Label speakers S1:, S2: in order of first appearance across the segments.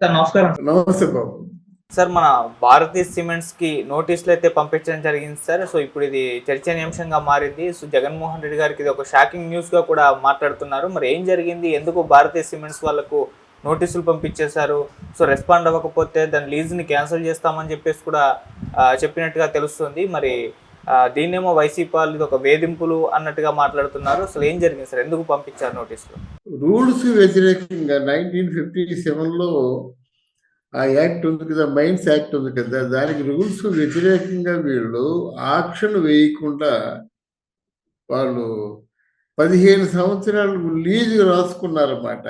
S1: Sir నమస్కారం.
S2: నమస్తే బాబు.
S1: Sir మన భారతీయ సిమెంట్స్‌కి నోటీసులు అయితే పంపించడం జరిగింది సార్. సో ఇప్పుడు ఇది చర్చనీయాంశంగా మారింది. సో జగన్మోహన్ రెడ్డి గారికి ఇది ఒక షాకింగ్ న్యూస్‌గా కూడా మాట్లాడుతున్నారు. మరి ఏం జరిగింది? ఎందుకు భారతీయ సిమెంట్స్ వాళ్ళకు నోటీసులు పంపించేశారు? సో రెస్పాండ్ అవ్వకపోతే దాని లీజ్‌ని క్యాన్సిల్ చేస్తామని చెప్పేసి కూడా చెప్పినట్టుగా తెలుస్తుంది. మరి దీన్నేమో వైసీపీ వాళ్ళు ఇది ఒక వేధింపులు అన్నట్టుగా మాట్లాడుతున్నారు. అసలు ఏం జరిగింది సార్? ఎందుకు పంపించారు నోటీసులు?
S2: రూల్స్ వ్యతిరేకంగా 1957లో ఆ యాక్ట్ ఉంది కదా, మైన్స్ యాక్ట్ ఉంది కదా, దానికి రూల్స్ వ్యతిరేకంగా వీళ్ళు ఆక్షన్ వేయకుండా వాళ్ళు 15 సంవత్సరాలు లీజు రాసుకున్నారన్నమాట.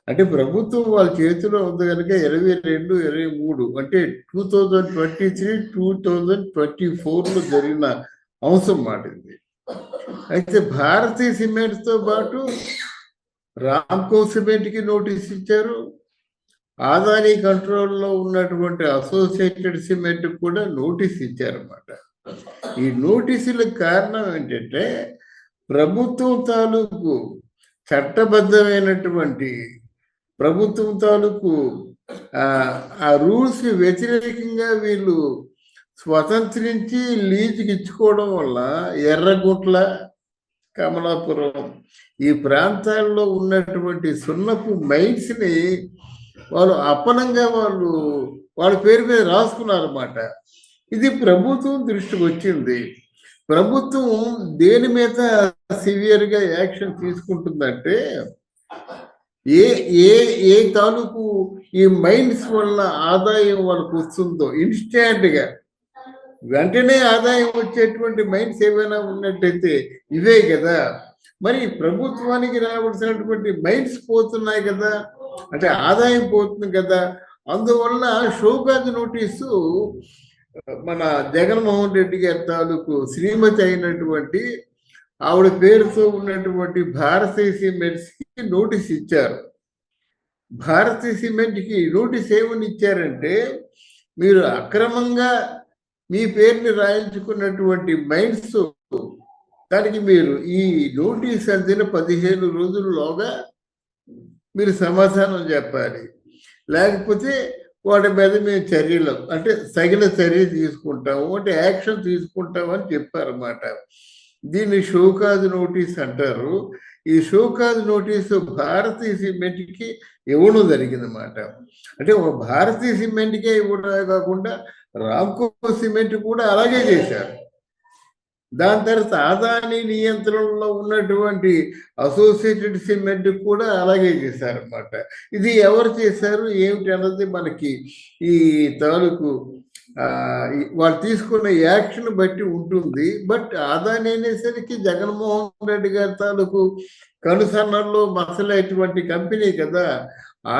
S2: అంటే ప్రభుత్వం వాళ్ళ చేతిలో ఉంది కనుక 22, 23 అంటే 2023, 2024లో జరిగిన అంశం మాట ఇది. అయితే భారతీయ సిమెంట్స్తో పాటు రామ్కో సిమెంట్కి నోటీస్ ఇచ్చారు. ఆదాని కంట్రోల్లో ఉన్నటువంటి అసోసియేటెడ్ సిమెంట్ కూడా నోటీస్ ఇచ్చారన్నమాట. ఈ నోటీసులకు కారణం ఏంటంటే ప్రభుత్వం తాలూకు చట్టబద్ధమైనటువంటి ప్రభుత్వం తాలూకు ఆ రూల్స్ వ్యతిరేకంగా వీళ్ళు స్వతంత్రించి లీజుకి ఇచ్చుకోవడం వల్ల ఎర్రగుట్ల, కమలాపురం ఈ ప్రాంతాల్లో ఉన్నటువంటి సున్నపు మైన్స్ని వాళ్ళు అప్పనంగా వాళ్ళ పేరు మీద రాసుకున్నారన్నమాట. ఇది ప్రభుత్వం దృష్టికి వచ్చింది. ప్రభుత్వం దేని మీద సివియర్గా యాక్షన్ తీసుకుంటుందంటే ఏ ఏ ఏ తాలూకు ఈ మైన్స్ వల్ల ఆదాయం వాళ్ళకు వస్తుందో ఇన్స్టాంట్గా వెంటనే ఆదాయం వచ్చేటువంటి మైన్స్ ఏమైనా ఉన్నట్టయితే ఇవే కదా. మరి ప్రభుత్వానికి రావాల్సినటువంటి మైన్స్ పోతున్నాయి కదా, అంటే ఆదాయం పోతుంది కదా. అందువల్ల షోకాజ్ నోటీసు మన జగన్మోహన్ రెడ్డి గారి తాలూకు శ్రీమతి అయినటువంటి ఆవిడ పేరుతో ఉన్నటువంటి భారతీయ సిమెంట్స్కి నోటీస్ ఇచ్చారు. భారతీయ సిమెంట్కి నోటీస్ ఏమని ఇచ్చారంటే, మీరు అక్రమంగా మీ పేరుని రాయించుకున్నటువంటి మైన్స్ దానికి మీరు ఈ నోటీస్ అందిన 15 రోజుల్లోగా మీరు సమాధానం చెప్పాలి, లేకపోతే వాటి మీద మేము చర్యలు అంటే తగిన చర్య తీసుకుంటాము, అంటే యాక్షన్ తీసుకుంటామని చెప్పారన్నమాట. దీన్ని షోకాజ్ నోటీస్ అంటారు. ఈ షోకాజ్ నోటీసు భారతీయ సిమెంట్కి ఇవ్వడం జరిగిందన్నమాట. అంటే ఒక భారతీయ సిమెంట్కే ఇవ్వడమే కాకుండా రామ్కో సిమెంట్ కూడా అలాగే చేశారు. దాని తర్వాత ఆదాని నియంత్రణలో ఉన్నటువంటి అసోసియేటెడ్ సిమెంట్ కూడా అలాగే చేశారన్నమాట. ఇది ఎవరు చేశారు ఏమిటి అన్నది మనకి ఈ తాలూకు వాళ్ళు తీసుకున్న యాక్షన్ బట్టి ఉంటుంది. బట్ ఆదాని అనేసరికి జగన్మోహన్ రెడ్డి గారి తాలూకు కనుసన్నల్లో మసలైనటువంటి కంపెనీ కదా.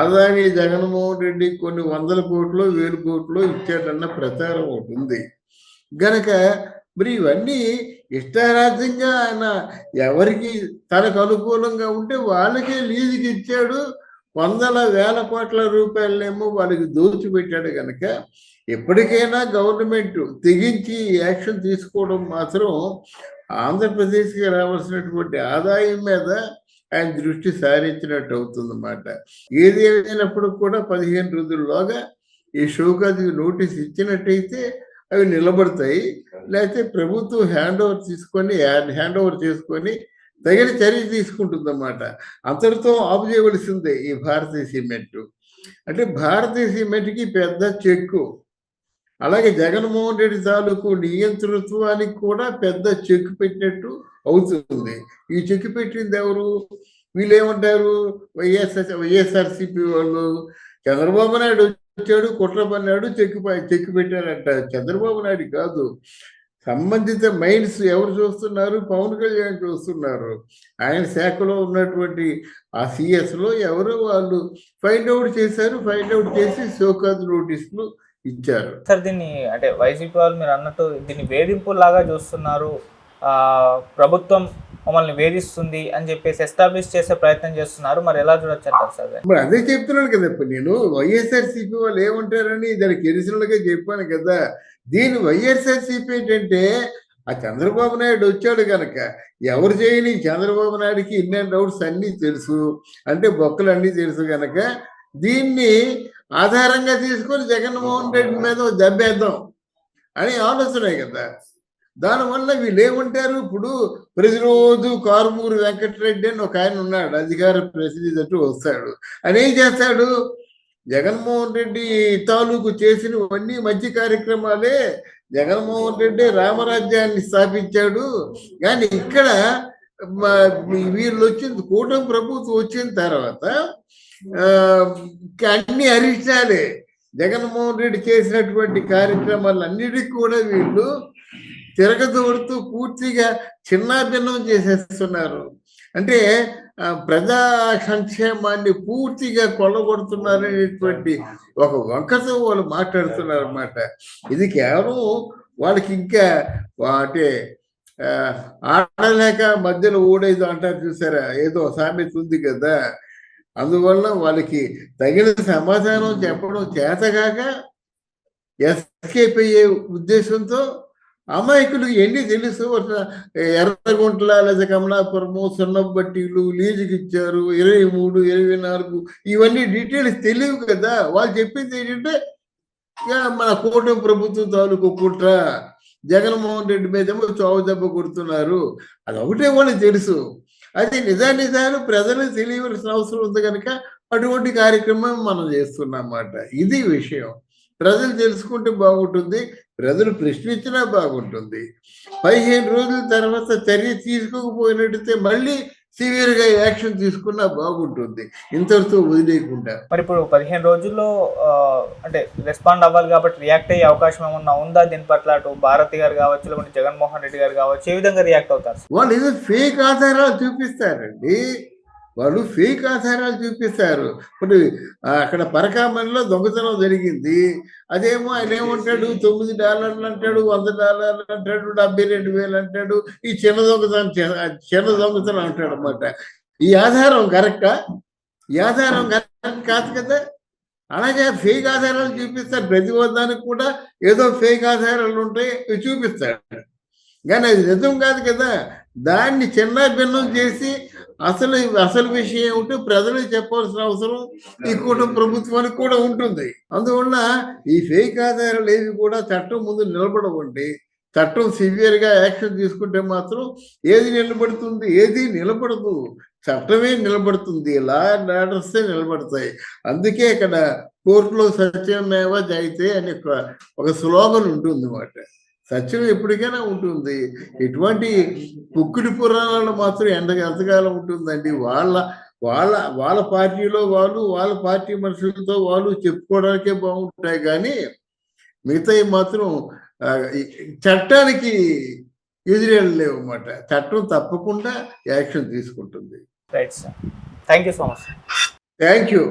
S2: ఆదాని జగన్మోహన్ రెడ్డి కొన్ని 100 కోట్లు 1000 కోట్లు ఇచ్చాడన్న ప్రచారం ఒకటి ఉంది గనక మరి ఇవన్నీ ఇష్టారాజ్యంగా ఆయన ఎవరికి తనకు అనుకూలంగా ఉంటే వాళ్ళకే లీజుకి ఇచ్చాడు. 100,000 కోట్ల రూపాయలనేమో వాళ్ళకి దోచిపెట్టాడు కనుక ఎప్పటికైనా గవర్నమెంట్ తెగించి యాక్షన్ తీసుకోవడం మాత్రం ఆంధ్రప్రదేశ్కి రావాల్సినటువంటి ఆదాయం మీద ఆయన దృష్టి సారించినట్టు అవుతుందన్నమాట. ఏది ఏమైనప్పుడు కూడా 15 రోజుల్లోగా ఈ షోకాజ్ నోటీస్ ఇచ్చినట్టయితే అవి నిలబడతాయి. లేకపోతే ప్రభుత్వం హ్యాండ్ ఓవర్ చేసుకొని తగిన చర్య తీసుకుంటుందన్నమాట. అంతటితో ఆపు చేయవలసిందే ఈ భారతీయ సిమెంట్. అంటే భారతీయ సిమెంట్కి పెద్ద చెక్కు, అలాగే జగన్మోహన్ రెడ్డి తాలూకు నియంతృత్వానికి కూడా పెద్ద చెక్కు పెట్టినట్టు అవుతుంది. ఈ చెక్కు పెట్టింది ఎవరు? వీళ్ళు ఏమంటారు? వైఎస్ఆర్సీపీ వాళ్ళు. చంద్రబాబు నాయుడు వచ్చాడు, కుట్ర పన్నాడు, చెక్కు పెట్టారంట. చంద్రబాబు నాయుడు కాదు, సంబంధిత మైన్స్ ఎవరు చూస్తున్నారు? పవన్ కళ్యాణ్ చూస్తున్నారు. ఆయన శాఖలో ఉన్నటువంటి ఆ సిఎస్లో ఎవరో వాళ్ళు ఫైండ్ అవుట్ చేశారు. ఫైండ్ అవుట్ చేసి షోకాజ్ నోటీసులు ఇచ్చారు.
S1: సార్ దీన్ని అంటే వైసీపీ వాళ్ళు మీరు అన్నట్టు దీన్ని వేధింపులాగా చూస్తున్నారు. ప్రభుత్వం మమ్మల్ని వేధిస్తుంది అని చెప్పేసి ఎస్టాబ్లిష్ చేసే ప్రయత్నం చేస్తున్నారు. మరి ఎలా చూడొచ్చు అంటారు సార్?
S2: మరి అదే చెప్తున్నాను కదా, నేను వైఎస్ఆర్సీపీ వాళ్ళు ఏమంటారని దానికి ఎరిసినలుగా చెప్పాను కదా. దీని వైఎస్ఆర్సీపీ ఏంటంటే ఆ చంద్రబాబు నాయుడు వచ్చాడు కనుక ఎవరు చేయని చంద్రబాబు నాయుడికి ఇన్ అండ్ అవుట్స్ అన్నీ తెలుసు, అంటే బొక్కలు అన్నీ తెలుసు కనుక దీన్ని ఆధారంగా తీసుకొని జగన్మోహన్ రెడ్డి మీద ఓ దెబ్బేద్దాం అని ఆలోచనే కదా. దానివల్ల వీళ్ళు ఏమంటారు, ఇప్పుడు ప్రతిరోజు కారుమూరి వెంకటరెడ్డి అని ఒక ఆయన ఉన్నాడు, అధికార ప్రతినిధి అంటూ వస్తాడు. ఆయన ఏం చేస్తాడు, జగన్మోహన్ రెడ్డి తాలూకు చేసినవన్నీ మంచి కార్యక్రమాలే. జగన్మోహన్ రెడ్డి రామరాజ్యాన్ని స్థాపించాడు. కానీ ఇక్కడ వీళ్ళు వచ్చింది, కూటమి ప్రభుత్వం వచ్చిన తర్వాత అన్ని అరిష్టాలే. జగన్మోహన్ రెడ్డి చేసినటువంటి కార్యక్రమాలన్నిటికీ కూడా వీళ్ళు తిరగదోడుతూ పూర్తిగా చిన్నాభిన్నం చేసేస్తున్నారు. అంటే ప్రజా సంక్షేమాన్ని పూర్తిగా కొల్లగొడుతున్నారనేటువంటి ఒక వంకతో వాళ్ళు మాట్లాడుతున్నారు అన్నమాట. ఇది కేవలం వాళ్ళకి ఇంకా అంటే ఆడలేక మధ్యలో ఊడేదో అంటారు చూసారా, ఏదో సామెత ఉంది కదా. అందువల్ల వాళ్ళకి తగిన సమాధానం చెప్పడం చేతగాక ఎస్కేప్ అయ్యే ఉద్దేశంతో అమాయకులకు ఎన్ని తెలుసు, ఎర్రగుంటల లేదా కమలాపురము, సున్నబట్టీలు లీజుకి ఇచ్చారు 23, 24, ఇవన్నీ డీటెయిల్స్ తెలియవు కదా. వాళ్ళు చెప్పింది ఏంటంటే మన కూటమి ప్రభుత్వం తాలూకు కుట్ర, జగన్మోహన్ రెడ్డి మీదేమో చావు దెబ్బ కొడుతున్నారు, అది ఒకటే వాళ్ళకి తెలుసు. అది నిజాలు ప్రజలకు తెలియవలసిన అవసరం ఉంది కనుక అటువంటి కార్యక్రమం మనం చేస్తున్నాం అన్నమాట. ఇది విషయం. ప్రజలు తెలుసుకుంటే బాగుంటుంది, ప్రజలు ప్రశ్నించినా బాగుంటుంది. 15 రోజుల తర్వాత చర్య తీసుకోకపోయినట్టయితే మళ్ళీ సివియర్గా యాక్షన్ తీసుకున్నా బాగుంటుంది, ఇంతటితో వదిలేయకుండా.
S1: మరి ఇప్పుడు 15 రోజుల్లో అంటే రెస్పాండ్ అవ్వాలి కాబట్టి రియాక్ట్ అయ్యే అవకాశం ఏమన్నా ఉందా దీని పట్ల? అటు భారతి గారు కావచ్చు, లేకుంటే జగన్మోహన్ రెడ్డి గారు కావచ్చు, ఏ విధంగా రియాక్ట్ అవుతారు?
S2: వాళ్ళు ఏదో ఫేక్ ఆధారాలు చూపిస్తారండి, వాళ్ళు ఫేక్ ఆధారాలు చూపిస్తారు. ఇప్పుడు అక్కడ పరకామణిలో దొంగతనం జరిగింది, అదేమో ఆయన ఏమంటాడు, $9 అంటాడు, $100 అంటాడు, 72,000 అంటాడు. ఈ చిన్న దొంగతనం అంటాడు అన్నమాట. ఈ ఆధారం కరెక్టా? ఈ ఆధారం కరెక్ట్ కాదు కదా. అలాగే ఫేక్ ఆధారాలు చూపిస్తారు, ప్రతి దానికి కూడా ఏదో ఫేక్ ఆధారాలు ఉంటాయి, చూపిస్తాడు. కానీ అది నిజం కాదు కదా. దాన్ని చిన్న భిన్నం చేసి అసలు విషయం ఏమిటో ప్రజలకు చెప్పాల్సిన అవసరం ఈ కూటమి ప్రభుత్వానికి కూడా ఉంటుంది. అందువల్ల ఈ ఫేక్ ఆధారాలు ఏవి కూడా చట్టం ముందు నిలబడవండి. చట్టం సివియర్గా యాక్షన్ తీసుకుంటే మాత్రం ఏది నిలబడుతుంది, ఏది నిలబడదు. చట్టమే నిలబడుతుంది, లా అండ్ ఆర్డర్సే నిలబడతాయి. అందుకే ఇక్కడ కోర్టులో సత్యమేవ జయతే అనే ఒక స్లోగన్ ఉంటుంది అన్నమాట. సత్యం ఎప్పటికైనా ఉంటుంది. ఇటువంటి పుక్కుడి పురాణాలు మాత్రం ఎంతకాలం ఉంటుందండి. వాళ్ళ పార్టీలో వాళ్ళ పార్టీ మనుషులతో వాళ్ళు చెప్పుకోవడానికే బాగుంటాయి, కానీ మిగతాయి మాత్రం చట్టానికి ఎదురెళ్ళలేవు అన్నమాట. చట్టం తప్పకుండా యాక్షన్ తీసుకుంటుంది.
S1: Right sir, thank you so much.
S2: Thank you.